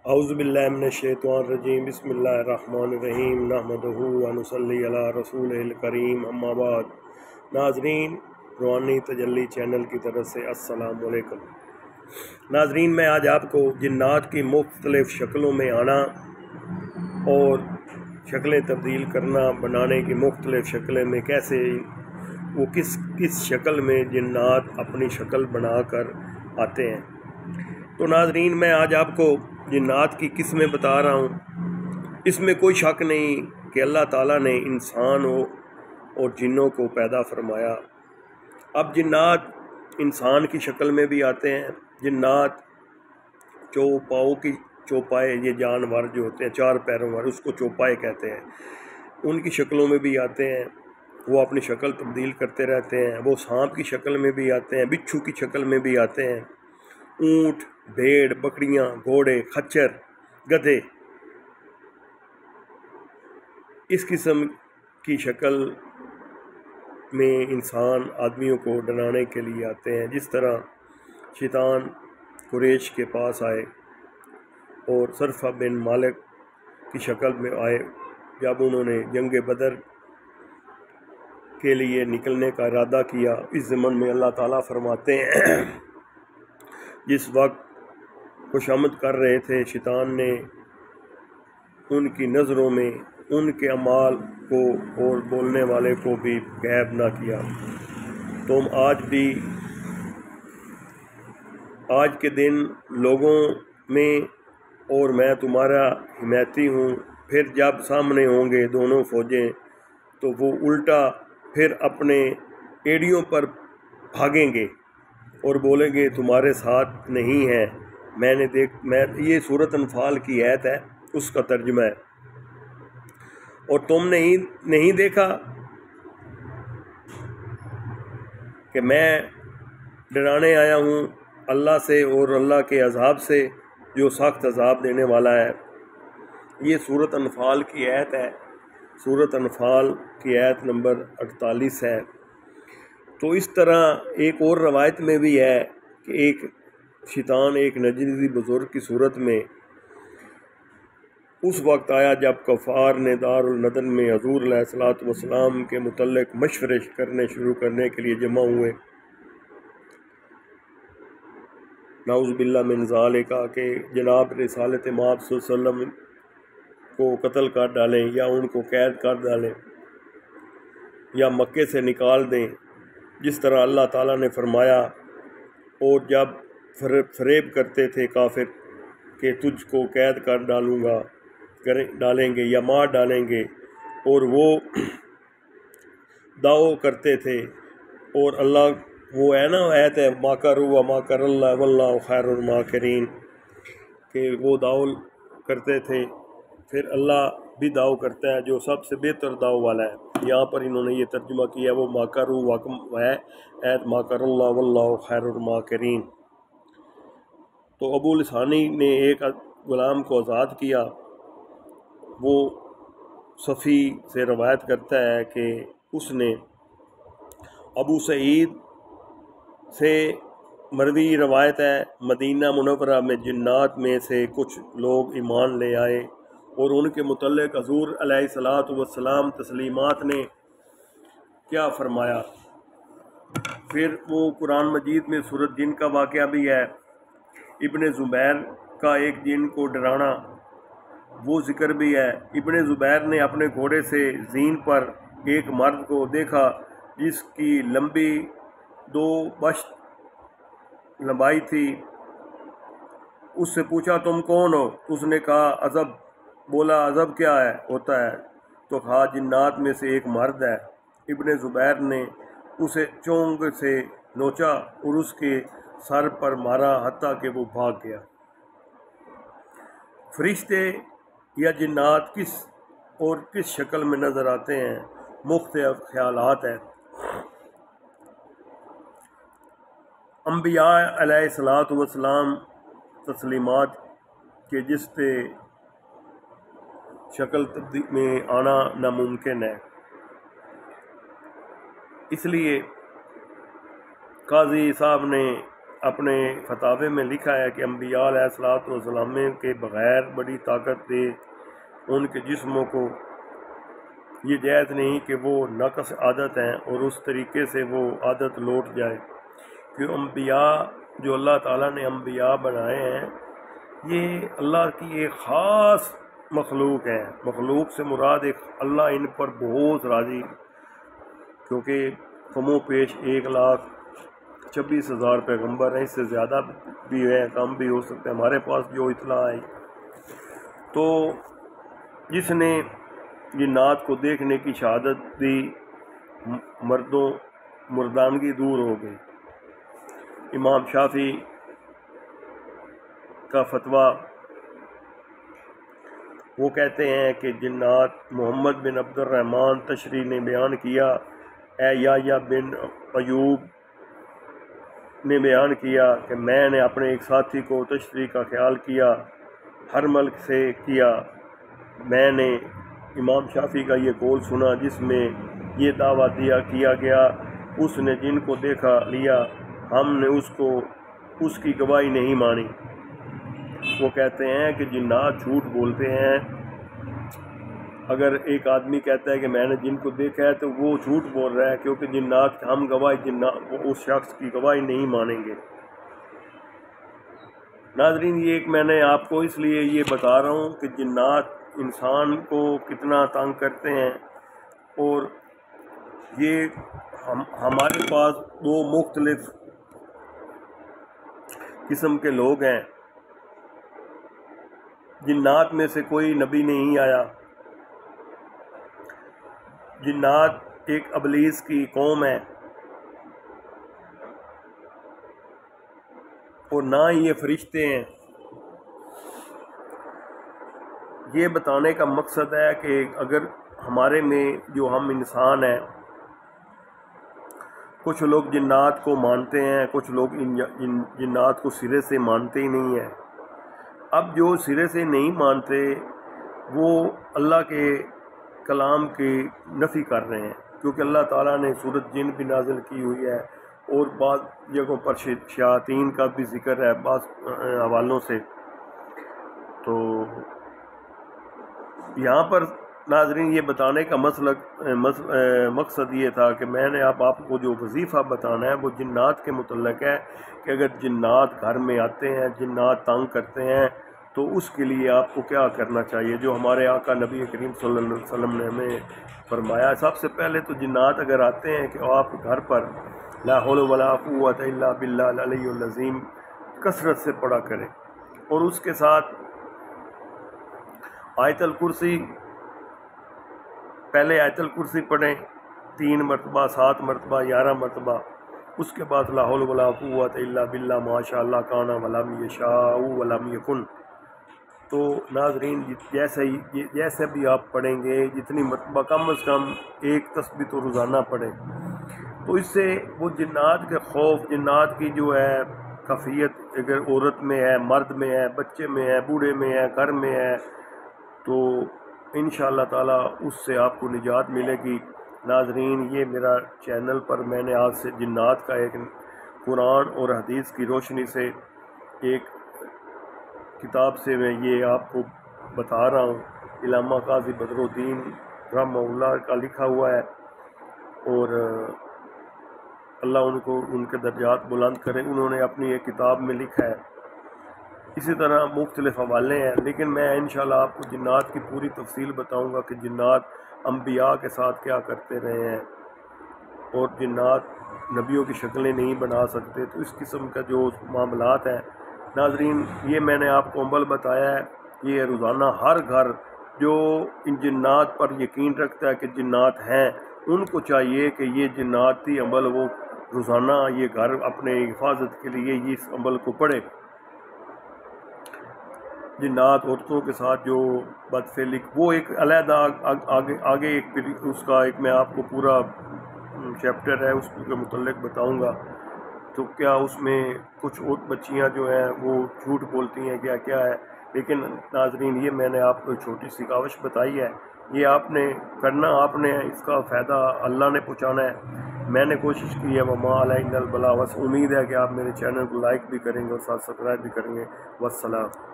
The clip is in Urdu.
اعوذ باللہ من الشیطان الرجیم بسم اللہ الرحمن الرحیم نحمدہ و نصلی علی رسول الکریم اما بعد۔ ناظرین، روحانی تجلی چینل کی طرف سے السلام علیکم۔ ناظرین، میں آج آپ کو جنات کی مختلف شکلوں میں آنا اور شکلیں تبدیل کرنا، بنانے کی مختلف شکلیں میں کیسے وہ کس شکل میں جنات اپنی شکل بنا کر آتے ہیں۔ تو ناظرین، میں آج آپ کو جنات کی قسمیں بتا رہا ہوں۔ اس میں کوئی شک نہیں کہ اللہ تعالیٰ نے انسان اور جنوں کو پیدا فرمایا۔ اب جنات انسان کی شکل میں بھی آتے ہیں۔ جنات چوپائے یہ جانور جو ہوتے ہیں چار پیروں والے، اس کو چوپائے کہتے ہیں، ان کی شکلوں میں بھی آتے ہیں۔ وہ اپنی شکل تبدیل کرتے رہتے ہیں۔ وہ سانپ کی شکل میں بھی آتے ہیں، بچھو کی شکل میں بھی آتے ہیں، اونٹ، بھیڑ، بکریاں، گھوڑے، خچر، گدھے، اس قسم کی شکل میں انسان آدمیوں کو ڈرانے کے لیے آتے ہیں۔ جس طرح شیطان قریش کے پاس آئے اور صرفہ بن مالک کی شکل میں آئے جب انہوں نے جنگ بدر کے لیے نکلنے کا ارادہ کیا۔ اس ضمن میں اللہ تعالیٰ فرماتے ہیں جس وقت خوشامد کر رہے تھے، شیطان نے ان کی نظروں میں ان کے اعمال کو اور بولنے والے کو بھی غائب نہ کیا۔ تم آج کے دن لوگوں میں اور میں تمہارا حمایتی ہوں۔ پھر جب سامنے ہوں گے دونوں فوجیں تو وہ الٹا پھر اپنے ایڑیوں پر بھاگیں گے اور بولیں گے تمہارے ساتھ نہیں ہیں۔ یہ سورۃ انفال کی آیت ہے، اس کا ترجمہ ہے۔ اور تم نے نہیں دیکھا کہ میں ڈرانے آیا ہوں اللہ سے اور اللہ کے عذاب سے جو سخت عذاب دینے والا ہے۔ یہ سورۃ انفال کی آیت ہے، سورۃ انفال کی آیت نمبر 48 ہے۔ تو اس طرح ایک اور روایت میں بھی ہے کہ ایک شیطان ایک نجدی بزرگ کی صورت میں اس وقت آیا جب کفار نے دار الندن میں حضور علیہ السلام کے متعلق مشورے کرنے کے لیے جمع ہوئے۔ نعوذ باللہ من ذالک کہ جناب رسالت مآب صلی اللہ علیہ وسلم کو قتل کر ڈالیں یا ان کو قید کر ڈالیں یا مکے سے نکال دیں، جس طرح اللہ تعالیٰ نے فرمایا۔ اور جب فریب کرتے تھے کافر کہ تجھ کو قید کر ڈالیں گے یا مار ڈالیں گے، اور وہ دعو کرتے تھے، اور اللہ وہ ہے نا آیت ہے ماکروا وما مکر اللہ واللہ خیر الماکرین، کہ وہ دعو کرتے تھے، پھر اللہ بھی دعو کرتا ہے جو سب سے بہتر دعو والا ہے۔ یہاں پر انہوں نے یہ ترجمہ کیا وہ ماکروا ہے ایت ماکر اللہ واللہ خیر الماکرین۔ تو ابو لسانی نے ایک غلام کو آزاد کیا۔ وہ صفی سے روایت کرتا ہے کہ اس نے ابو سعید سے مروی روایت ہے مدینہ منورہ میں جنات میں سے کچھ لوگ ایمان لے آئے اور ان کے متعلق حضور علیہ السلام تسلیمات نے کیا فرمایا۔ پھر وہ قرآن مجید میں سورۃ جن کا واقعہ بھی ہے۔ ابن زبیر کا ایک جن کو ڈرانا وہ ذکر بھی ہے۔ ابن زبیر نے اپنے گھوڑے سے زین پر ایک مرد کو دیکھا جس کی لمبی 2 بشت لمبائی تھی۔ اس سے پوچھا تم کون ہو؟ اس نے کہا عزب۔ بولا عزب کیا ہوتا ہے؟ تو کہا جنات میں سے ایک مرد ہے۔ ابن زبیر نے اسے چونگ سے نوچا اور اس کے سر پر مارا حتیٰ کہ وہ بھاگ گیا۔ فرشتے یا جنات کس شکل میں نظر آتے ہیں؟ مختلف خیالات ہیں۔ انبیاء علیہ السلام تسلیمات کے جس پہ شکل تبدیل میں آنا ناممکن ہے، اس لیے قاضی صاحب نے اپنے فتاوے میں لکھا ہے کہ انبیاء علیہ الصلوۃ والسلام کے بغیر بڑی طاقت دے ان کے جسموں کو یہ جائز نہیں کہ وہ نقص عادت ہیں اور اس طریقے سے وہ عادت لوٹ جائے، کہ انبیاء جو اللہ تعالیٰ نے انبیاء بنائے ہیں یہ اللہ کی ایک خاص مخلوق ہے۔ مخلوق سے مراد ایک اللہ ان پر بہت راضی، کیونکہ کم و پیش 1,26,000 پیغمبر ہیں، اس سے زیادہ بھی ہیں، کم بھی ہو سکتے ہیں، ہمارے پاس جو اطلاع آئی۔ تو جس نے جنات کو دیکھنے کی شہادت دی مردانگی دور ہو گئی۔ امام شافعی کا فتویٰ وہ کہتے ہیں کہ جنات محمد بن عبد الرحمن تشریح نے بیان کیا، اے یحییٰ بن ایوب نے بیان کیا کہ میں نے اپنے ایک ساتھی کو تشریح کا خیال کیا، ہر ملک سے کیا۔ میں نے امام شافعی کا یہ قول سنا جس میں یہ دعویٰ کیا گیا اس نے جن کو دیکھا لیا، ہم نے اس کی گواہی نہیں مانی۔ وہ کہتے ہیں کہ جنات جھوٹ بولتے ہیں۔ اگر ایک آدمی کہتا ہے کہ میں نے جن کو دیکھا ہے تو وہ جھوٹ بول رہا ہے، کیونکہ جنات ہم اس شخص کی گواہی نہیں مانیں گے۔ ناظرین، یہ ایک میں نے آپ کو اس لیے یہ بتا رہا ہوں کہ جنات انسان کو کتنا تنگ کرتے ہیں، اور یہ ہمارے پاس دو مختلف قسم کے لوگ ہیں۔ جنات میں سے کوئی نبی نہیں آیا، جنات ایک ابلیس کی قوم ہے، اور نہ ہی یہ فرشتے ہیں۔ یہ بتانے کا مقصد ہے کہ اگر ہمارے میں جو ہم انسان ہیں، کچھ لوگ جنات کو مانتے ہیں، کچھ لوگ جنات کو سرے سے مانتے ہی نہیں ہیں۔ اب جو سرے سے نہیں مانتے وہ اللہ کے کلام کی نفی کر رہے ہیں، کیونکہ اللہ تعالیٰ نے سورۃ جن بھی نازل کی ہوئی ہے، اور بعض جگہوں پر شیاطین کا بھی ذکر ہے بعض حوالوں سے۔ تو یہاں پر ناظرین یہ بتانے کا مقصد یہ تھا کہ میں نے آپ کو جو وظیفہ بتانا ہے وہ جنات کے متعلق ہے، کہ اگر جنات گھر میں آتے ہیں، جنات تنگ کرتے ہیں، تو اس کے لیے آپ کو کیا کرنا چاہیے، جو ہمارے آقا نبی کریم صلی اللہ علیہ وسلم نے ہمیں فرمایا۔ سب سے پہلے تو جنات اگر آتے ہیں کہ آپ گھر پر لا حول ولا قوت الا باللہ العلی العظیم کثرت سے پڑھا کریں، اور اس کے ساتھ آیت الکرسی، پہلے آیت الکرسی پڑھیں 3 مرتبہ، 7 مرتبہ، 11 مرتبہ، اس کے بعد لا حول ولا قوت الا باللہ ما شاء اللہ کان ولم یشاء ولم یکن۔ تو ناظرین جیسے بھی آپ پڑھیں گے، جتنی مرتبہ کم از کم ایک تسبیح تو روزانہ پڑھیں، تو اس سے وہ جنات کے خوف، جنات کی جو ہے کیفیت، اگر عورت میں ہے، مرد میں ہے، بچے میں ہے، بوڑھے میں ہے، گھر میں ہے، تو انشاءاللہ تعالیٰ اس سے آپ کو نجات ملے گی۔ ناظرین، یہ میرا چینل پر میں نے آج سے جنات کا ایک قرآن اور حدیث کی روشنی سے ایک کتاب سے میں یہ آپ کو بتا رہا ہوں، علامہ قاضی بدر الدین رحمہ اللہ کا لکھا ہوا ہے، اور اللہ ان کے درجات بلند کرے۔ انہوں نے اپنی ایک کتاب میں لکھا ہے، اسی طرح مختلف حوالے ہیں، لیکن میں انشاءاللہ آپ کو جنات کی پوری تفصیل بتاؤں گا کہ جنات انبیاء کے ساتھ کیا کرتے رہے ہیں، اور جنات نبیوں کی شکلیں نہیں بنا سکتے۔ تو اس قسم کا جو معاملات ہیں ناظرین، یہ میں نے آپ کو عمل بتایا ہے۔ یہ روزانہ ہر گھر جو ان جنات پر یقین رکھتا ہے کہ جنات ہیں، ان کو چاہیے کہ یہ جناتی عمل وہ روزانہ یہ گھر اپنے حفاظت کے لیے اس عمل کو پڑھے۔ جنات عورتوں کے ساتھ جو بدفعلی، وہ ایک علیحدہ آگے ایک اس کا ایک میں آپ کو پورا چیپٹر ہے اس کے متعلق بتاؤں گا۔ تو کیا اس میں کچھ اور بچیاں جو ہیں وہ جھوٹ بولتی ہیں، کیا کیا ہے، لیکن ناظرین یہ میں نے آپ کو چھوٹی سی کاوش بتائی ہے، یہ آپ نے کرنا، آپ نے اس کا فائدہ اللہ نے پہنچانا ہے۔ میں نے کوشش کی ہے وما علینا البلاغ، بس امید ہے کہ آپ میرے چینل کو لائک بھی کریں گے اور ساتھ سبسکرائب بھی کریں گے۔ والسلام۔